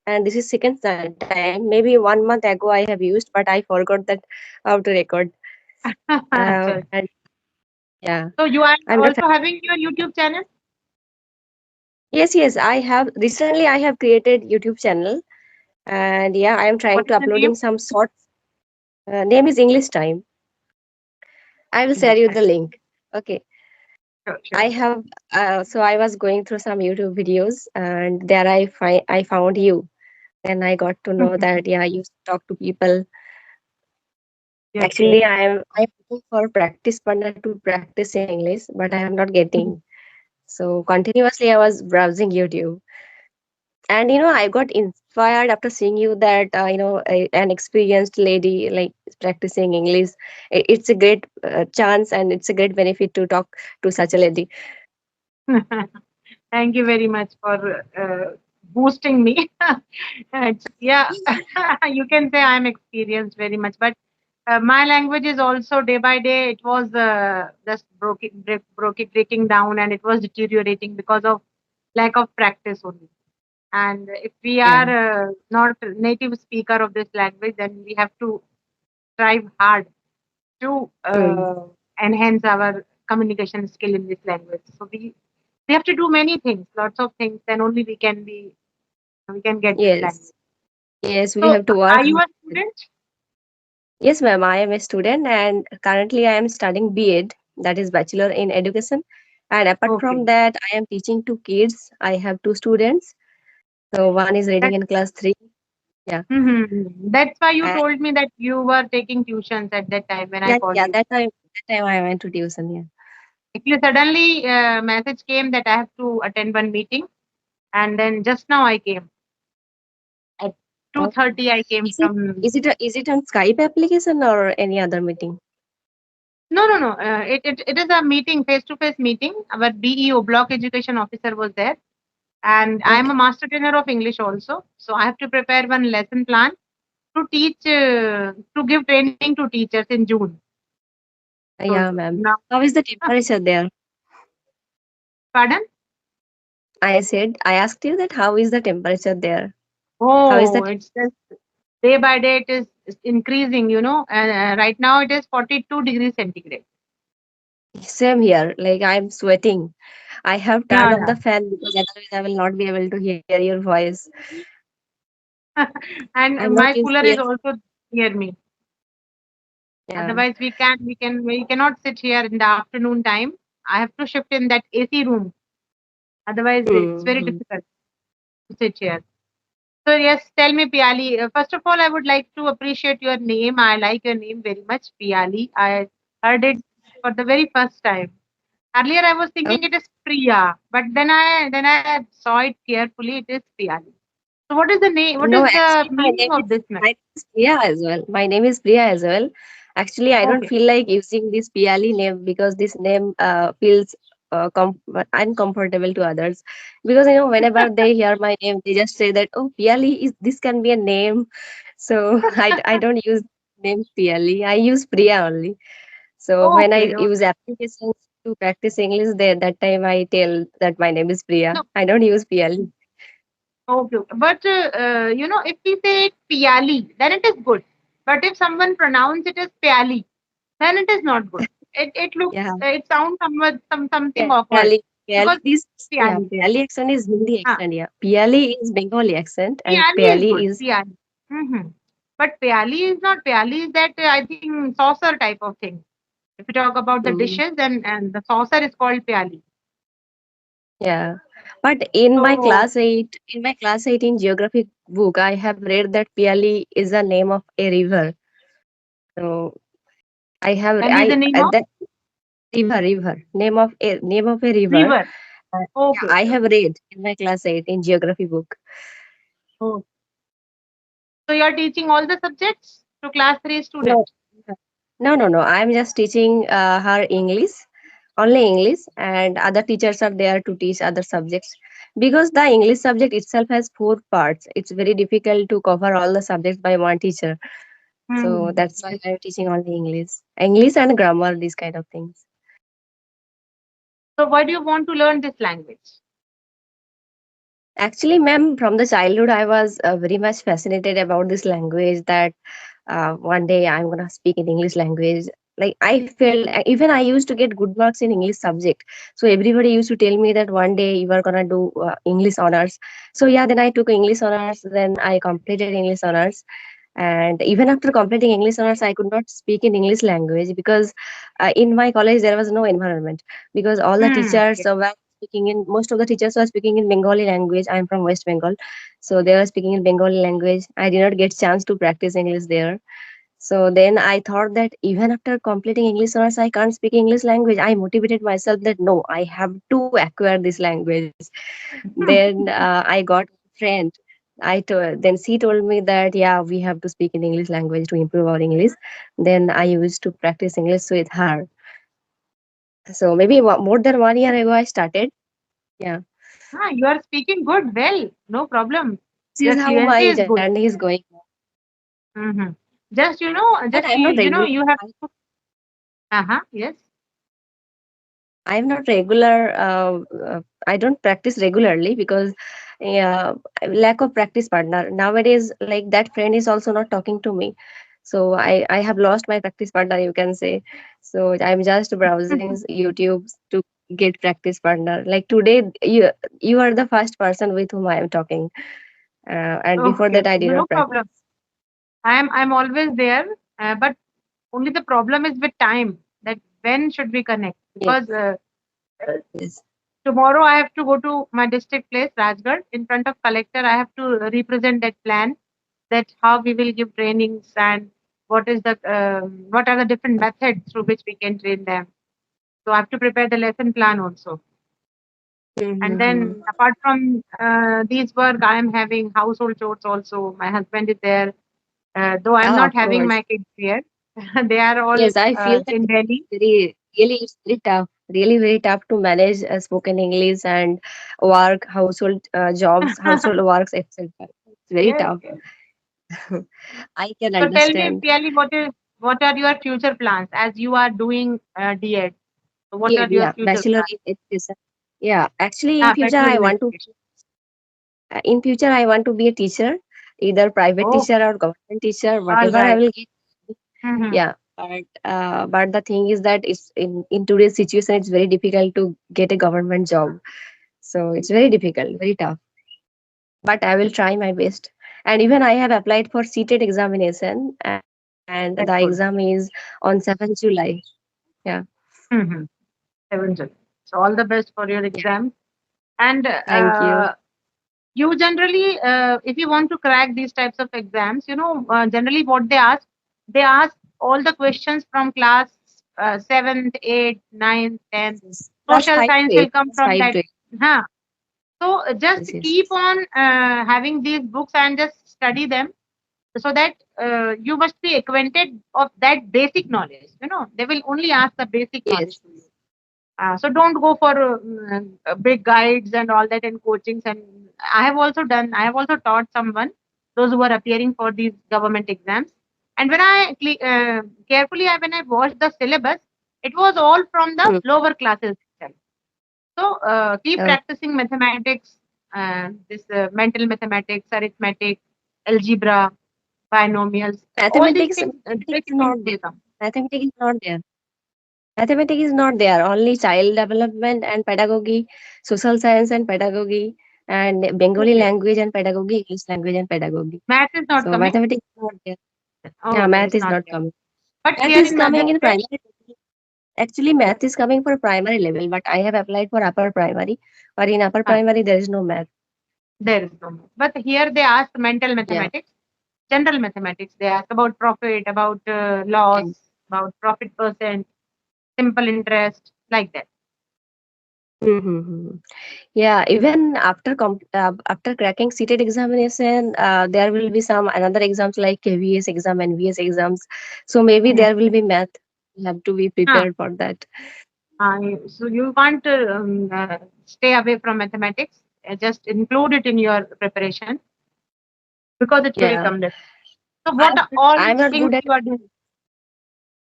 and this is second time. Maybe 1 month ago I have used, but I forgot that how to record. Achha. And yeah, So you are I'm the also having your YouTube channel? yes, I have recently I have created YouTube channel, and yeah, I am trying What to is the name? uploading some short. Name is English Time. I will share English you time. the link. Okay. Sure, sure. I have so I was going through some YouTube videos, and there I found you. Then I got to know that yeah, you talk to people. Yes, yes. Actually, I'm looking for practice partner to practice English, but I am not getting. So continuously I was browsing YouTube, and I got inspired after seeing you that an experienced lady like practicing English. It's a great chance, and it's a great benefit to talk to such a lady. Thank you very much for boosting me. Yeah, you can say I'm experienced very much, but my language is also day by day. It was just breaking down, and it was deteriorating because of lack of practice only. And if we Yeah. are not a native speaker of this language, then we have to strive hard to Mm. enhance our communication skill in this language. So we have to do many things, lots of things, then only we can get this Yes. language. Yes, we So have to are work you hard. a student? Yes, ma'am. I am a student, and currently I am studying B.Ed, that is Bachelor in Education. And apart from Okay. that, I am teaching to kids. I have two students. So one is reading That, in class 3. Yeah. That's why you And told me that you were taking tuitions at that time when I called yeah, you. that time I went to tuition. Yeah. Actually, suddenly message came that I have to attend one meeting, and then just now I came at Oh. 2:30. I came Is it from. is it on Skype application or any other meeting? No, no, no. It is a meeting, face to face meeting. Our BEO, Block Education Officer, was there, and I am a Okay. master trainer of English also. So I have to prepare one lesson plan to teach, to give training to teachers in June. So Yeah, ma'am. now, How is the temperature there? pardon? I asked you that how is the temperature there? How is the Oh, it's just day by day it's increasing. Right now it is 42 degrees centigrade. same here? Like I'm sweating. I have turned Yeah, off the fan because otherwise I will not be able to hear your voice. yeah. I'm And not my used cooler to is it. also near me. Yeah. Otherwise, we cannot sit here in the afternoon time. I have to shift in that AC room. Otherwise, it's very Mm-hmm. difficult to sit here. So yes, tell me, Piali. First of all, I would like to appreciate your name. I like your name very much, Piali. I heard it for the very first time. Earlier, I was Oh, thinking it is Priya, but then I saw it carefully. It is Piali. So, what is the name? What no, is the actually, meaning of this name? my name is Priya as well. My name is Priya as well. Actually, I don't Okay. feel like using this Piali name because this name feels uncomfortable to others. Because whenever they hear my name, they just say that, "Oh, Piali is this can be a name." So I don't use name Piali. I use Priya only. So when I Okay. use applications to practice English, there that time I tell that my name is Priya. No. I don't use Piali. Okay. Okay. But if we say it Piali, then it is good. But if someone pronounce it as Piali, then it is not good. It looks Yeah. it sounds somewhat something Yeah, awkward because Piali. Piali accent is Hindi Ah, accent. Yeah, Piali is Bengali accent, and Piali is good. Piali is Piali. But Piali is not Piali. Is that I think saucer type of thing. If you talk about the mm, dishes, then and the saucer is called Piali. yeah. But So in my class 8 in geography book, I have read that Piali is the name of a river. So Piali is the name of that name of a river. river. Yeah, Okay, I okay, have okay. read in my class 8 in geography book. Oh, so you are teaching all the subjects to class 3 No, student. no. I'm just teaching her English, only English, and other teachers are there to teach other subjects. Because the English subject itself has 4 parts, it's very difficult to cover all the subjects by one teacher. So Hmm. that's why I'm teaching only English and grammar, these kind of things. So why do you want to learn this language? Actually, ma'am, from the childhood, I was very much fascinated about this language that one day I'm gonna speak in English language. Like I felt, even I used to get good marks in English subject. So everybody used to tell me that one day you are gonna do English honors. So yeah, then I took English honors. Then I completed English honors. And even after completing English honors, I could not speak in English language because in my college there was no environment, because all the Hmm. teachers were speaking in, most of the teachers were speaking in Bengali language. I'm from West Bengal, so they were speaking in Bengali language. I did not get chance to practice English there. So then I thought that even after completing English honors, I can't speak English language. I motivated myself that no, I have to acquire this language. Then I got a friend. Then she told me that yeah, we have to speak in English language to improve our English. Then I used to practice English with her. So maybe more than 1 year ago I started. Yeah, Ah, you are speaking good. Well, no problem. this Your is how fluency my is good. journey is going. Hmm. Just But just I'm not you know, regular. you have. Uh-huh. Yes. I'm not regular. I don't practice regularly because yeah, lack of practice partner. Nowadays, like that friend is also not talking to me. So I have lost my practice partner, you can say. So I'm just browsing YouTube to get practice partner. Like today, you are the first person with whom I am talking. And before Okay. that, I Okay. did No not practice. problem. I'm always there, but only the problem is with time. That when should we connect? Yes, Because uh, yes. tomorrow I have to go to my district place, Rajgarh, in front of collector. I have to represent that plan, that how we will give trainings and what are the different methods through which we can train them. So I have to prepare the lesson plan also. And Mm-hmm. then apart from these work, I am having household chores also. My husband is there, though I'm Yeah, not of having course. my kids here. They are all Yes, I feel that in Delhi. very really it's very tough, really very tough to manage spoken English and work, household jobs, household works, etc. It's very Yes, tough. yes. I can So tell me, understand. Piali, what are your future plans as you are doing DEd? So what Yeah, are your yeah, future bachelor plans? in education. Yeah, actually, Bachelor in education. in future I want to be a teacher, either private Oh, teacher or government teacher, all whatever I right. will get. Mm-hmm. Yeah, but the thing is that it's in today's situation, it's very difficult to get a government job. So it's very difficult, very tough. But I will try my best. And even I have applied for seated examination, and the exam That's is good. on 7th July. Yeah, Mm-hmm. 7 July. So all the best for your yeah. exam. And Thank you. you generally, if you want to crack these types of exams, generally what they ask all the questions from class 7th, 8th, 9th, 10th. Yes. Class Social 5 science to will 8. come Class from 5 that. to 8. Huh. So just Yes, yes. keep on having these books and just study them, so that you must be acquainted of that basic knowledge. They will only ask the basic knowledge Yes. to you. So don't go for big guides and all that and coachings. And I have also taught someone, those who are appearing for these government exams. And when when I watched the syllabus, it was all from the Mm. lower classes itself. So keep Oh. practicing mathematics, this mental mathematics, arithmetic, algebra, binomials. All these things Mathematics is quickly not will there. come. Mathematics is not there. Mathematics is not there. Only child development and pedagogy, social science and pedagogy, and Bengali Okay. language and pedagogy, English language and pedagogy. Math is not So coming. mathematics is not there. Yeah, Okay, math it's is not not there. coming. But Math here is in coming Madhya in Pradesh, primary. Actually, math is coming for primary level, but I have applied for upper primary. But in upper uh, primary, there is no math. there is no math. But here they ask mental Yeah. mathematics, general mathematics. They ask about profit, about loss, Okay. about profit percent, simple interest, like that. Mm-hmm. Yeah, even after cracking seated examination, there will be some another exams like KVS exam and VS exams. So maybe Mhm. there will be math. You have to be Ah, prepared for that. so you can't stay away from mathematics. Just include it in your preparation because it will Yeah, come there. So what are all I'm not things good at you are doing?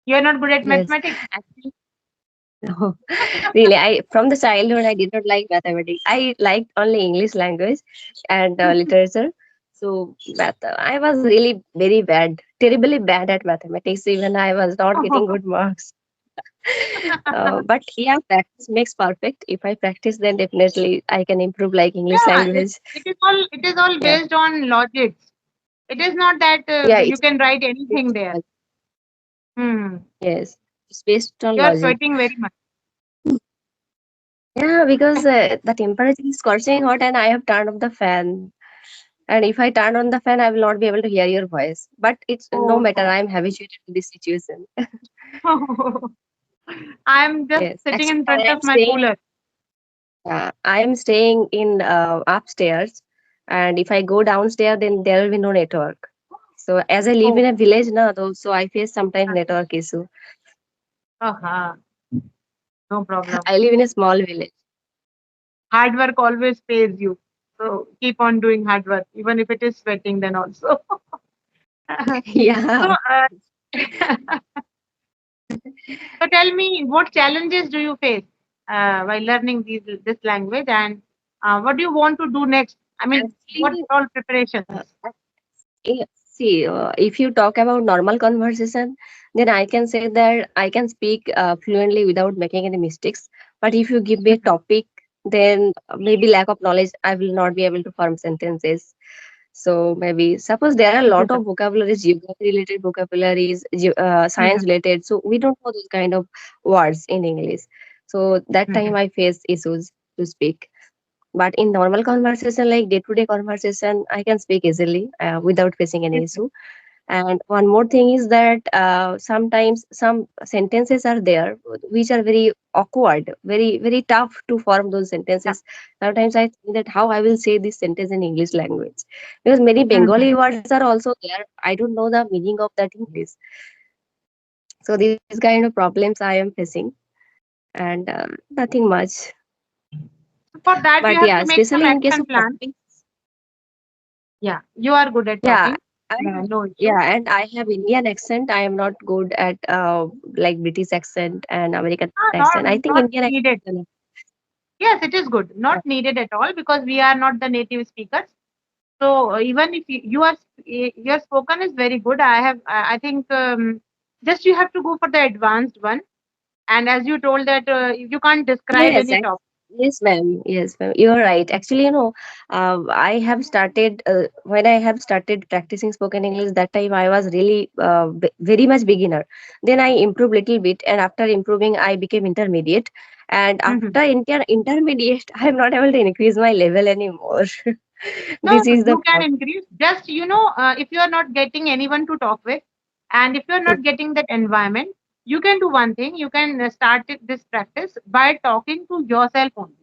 You are not good at yes. mathematics. No, really, I from the childhood I did not like mathematics. I liked only English language and literature. So math, I was really very bad, terribly bad at mathematics. Even I was not getting good marks. But yeah, practice makes perfect. If I practice, then definitely I can improve like English Yeah, language. it is all Yeah, based on logics. It is not that yeah, you it's can write based anything on there. logic. Hmm. Yes, it's based on You are logic. sweating very much. Yeah, because the temperature is scorching hot, and I have turned off the fan. And if I turn on the fan, I will not be able to hear your voice. But it's no Oh matter. no. I am habituated to this situation. I'm just Yes, sitting actually, in when front I of am my staying, cooler. I am staying in upstairs, and if I go downstairs, then there will be no network. So as I live Oh, in a village now, though, so I face sometimes network issue. uh-huh. No problem. I live in a small village. Hard work always pays you. So keep on doing hard work, even if it is sweating then also. So, Yeah. so tell me, what challenges do you face while learning this language, and what do you want to do next? I mean, what Actually, all preparations? uh, see, if you talk about normal conversation, then I can say that I can speak fluently without making any mistakes. But if you give me a Mhm. topic, then maybe lack of knowledge, I will not be able to form sentences. So maybe suppose there are a lot of vocabularies, geography related vocabularies, science Mhm. related. So we don't know those kind of words in English. So that time Mhm. I face issues to speak. But in normal conversation, like day to day conversation, I can speak easily without facing any Mhm. issue. And one more thing is that sometimes some sentences are there which are very awkward, very tough to form those Yeah. sentences. Sometimes I think that how I will say this sentence in English language, because many Mhm. Bengali words are also there. I don't know the meaning of that English. So these kind of problems I am facing, and nothing much. So for that, But you have yeah, to make some especially in case action of plan. topics, Yeah, you are good at yeah. talking. And No issue. yeah, and I have Indian accent. I am not good at like British accent and American accent. I Not think Indian not accent is needed. enough. Yes, it is good. Yeah. Not needed at all because we are not the native speakers. So even if your spoken is very good, I think just you have to go for the advanced one. And as you told that you can't describe Yes, any topic. yes, ma'am. Yes, ma'am. You're right. Actually, I have started when I have started practicing spoken English. That time I was really very much beginner. Then I improved little bit, and after improving, I became intermediate. And after Mhm. intermediate, I am not able to increase my level anymore. No, This is the you can problem. increase. Just if you are not getting anyone to talk with, and if you are not getting that environment, you can do one thing. You can this practice by talking to yourself only.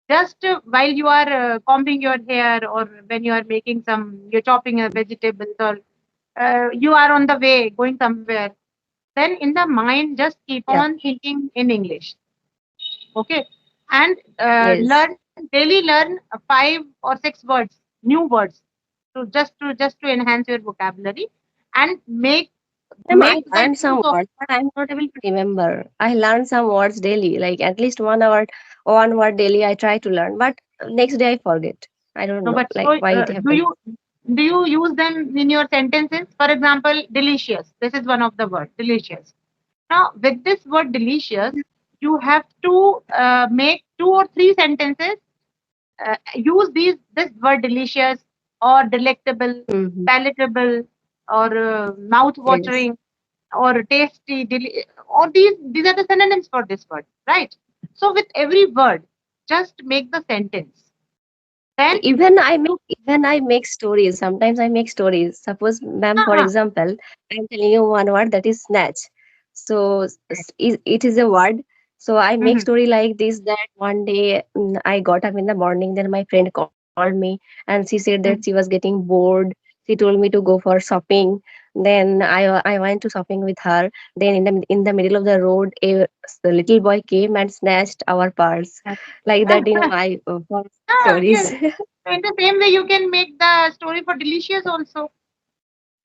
Just while you are combing your hair, or when you're chopping vegetables, or you are on the way going somewhere, then in the mind just keep Yeah. on thinking in English. Okay. And Yes. learn 5 or 6 words, new words, to enhance your vocabulary, and Ma'am, I make that learned use some of. words, but I'm not able to remember. I learn some words daily, like at least 1 hour, 1 word daily. I try to learn, but next day I forget. I don't No, know, but like so why it happens. do you use them in your sentences? For example, delicious. This is one of the words, delicious. Now, with this word delicious, you have to make 2 or 3 sentences. Use this word delicious, or delectable, Hmm. palatable, or mouth Yes. watering, or tasty, or these are the synonyms for this word, right? So with every word, just make the sentence. Then, Even I make stories. Sometimes I make stories. Suppose, ma'am, for uh-huh, example, I'm telling you one word that is snatch. So it is a word. So I make mhm, story like this that one day I got up in the morning. Then my friend called me and she said that she mhm, was getting bored. She told me to go for shopping. Then I went to shopping with her. Then in the middle of the road, a little boy came and snatched our purse. Like that, I for yes. stories. So in the same way, you can make the story for delicious also.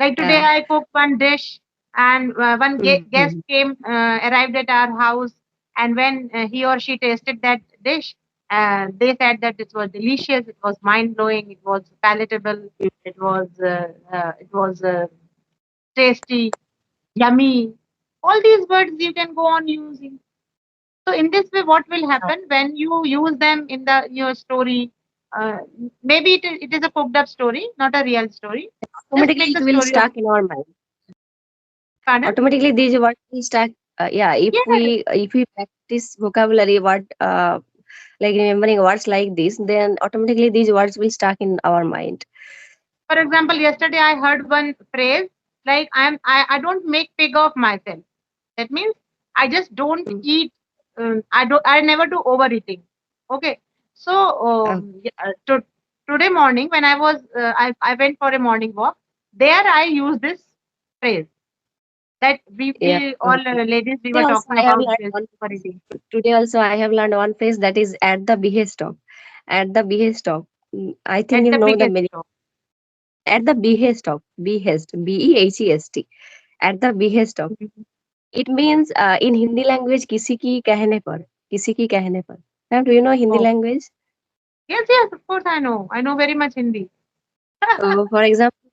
Like today, Yeah. I cooked one dish, and one guest Mhm. arrived at our house, And when he or she tasted that dish, they said that it was delicious, it was mind blowing, it was palatable, it was tasty, yummy. All these words you can go on using. So in this way, what will happen when you use them in the your story? Maybe it is a cooked up story, not a real story. Just Automatically make it the will story of stuck in our mind. pardon. Automatically these words will stuck. Yeah, Yeah. if we practice vocabulary, what like remembering words like this, then automatically these words will stuck in our mind. For example, yesterday I heard one phrase like I don't make pig of myself. That means I just don't Mm. eat. I never do overeating. Okay. So Oh, today morning when I went for a morning walk, there I used this phrase that yeah. we all ladies we Today were also talking I have about learned this one. overeating Today also I have learned one phrase that is at the behest of. At the behest of. I think at you the know the biggest meaning. show. At the behest of. Behest. Behest. At the behest of. Mhm. It means in Hindi language किसी की कहने पर. किसी की कहने पर. Ma'am, do you know Hindi Oh language? yes, yes, of course I know. I know very much Hindi. So, for example,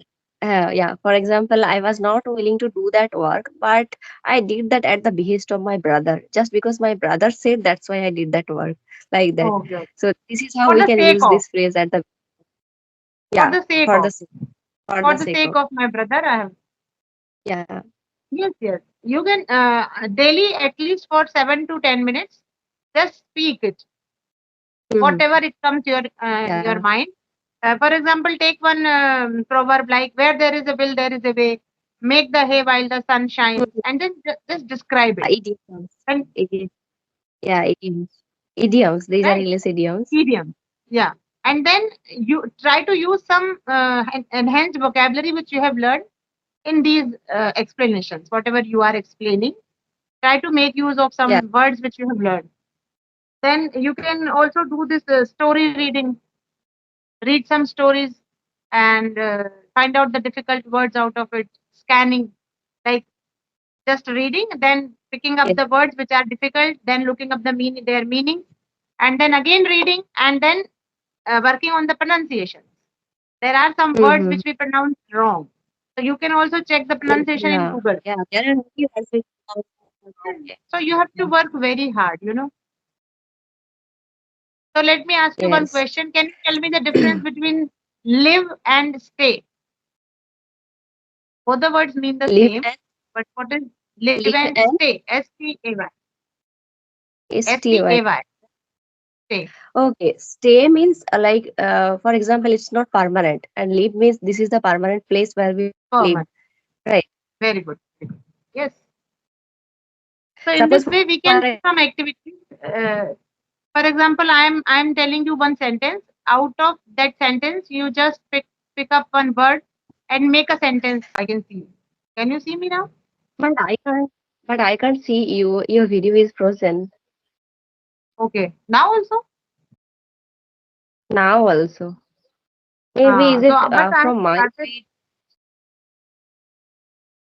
yeah, for example, I was not willing to do that work, but I did that at the behest of my brother. Just because my brother said, that's why I did that work like that. Oh good. So this is how For we the can sake use of, this phrase at the for yeah the sake for of, the for for the the sake sake of of my brother, I have. yeah. Yes, yes. You can daily at least for 7 to 10 minutes. Just speak it, Mhm. whatever it comes your Yeah. mind. For example, take one proverb like "Where there is a will, there is a way. Make the hay while the sun shines," Mhm. and then just describe it. Idioms. And Idi- Yeah, idioms. Idioms. These are right, English idioms. idiom. Yeah, and then you try to use some enhanced vocabulary which you have learned in these explanations. Whatever you are explaining, try to make use of Yeah. some words which you have learned. Then you can also do this story reading, read some stories and find out the difficult words out of it, scanning, like just reading, then picking up Yes. the words which are difficult, then looking up their meaning, and then again reading, and then working on the pronunciation. There are some words Mm-hmm. which we pronounce wrong. So you can also check the pronunciation in Yeah. Google. Yeah. There are many words which are okay. So you have to Yeah. work very hard. So let me ask you one Yes. question. Can you tell me the difference between live and stay? Both the words mean the Live same, and but what is live live and and stay? S-T-A-Y. STY. S-T-A-Y. Stay. Okay, stay means like for example, it's not permanent, and live means this is the permanent place where we live, Permanent. right? Very good. Very good. Yes. So in Suppose this for way, we can do some activities. For example, I'm telling you one sentence. Out of that sentence, you just pick up one word and make a sentence. I can see you. Can you see me now? but I can't see you. Your video is frozen Okay. Now also. now also. Maybe is it But I have from my started.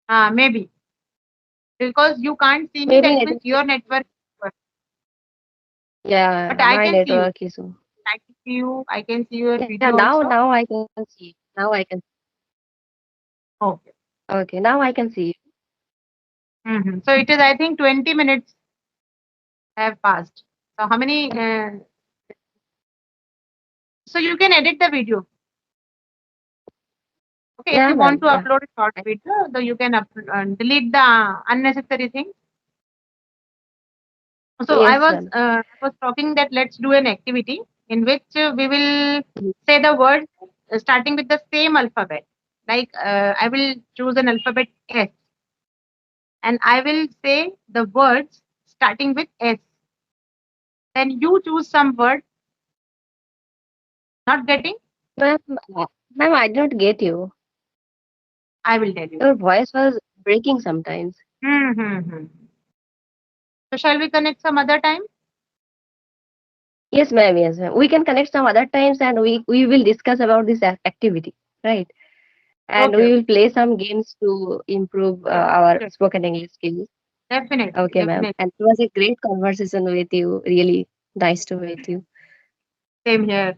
side? Maybe because you can't see me. Maybe That means network your issue. network. Yeah, But I my can see you. network issue. I can see you. I can see your Yeah, video also. now I can see. Now I can. Okay. Okay, now I can see. So it is, I think, 20 minutes have passed. So how many? So you can edit the video. Okay, if Yeah, you want ma'am. to Yeah. upload a short video, so you can delete the unnecessary things. So Yes, ma'am. I was talking that let's do an activity in which we will Mhm. say the word starting with the same alphabet. Like I will choose an alphabet S, and I will say the words starting with S. Then you choose some word. Not getting? Ma'am, ma'am, I did not get you. I will tell you. Your voice was breaking sometimes. Hmm. So shall we connect some other time? Yes, ma'am. Yes, ma'am. We can connect some other times, and we will discuss about this activity, right? And Okay, we okay. will play some games to improve Sure, our sure. spoken English skills. Definitely, Okay, ma'am. definitely. And it was a great conversation with you. Really nice to meet you. Same here.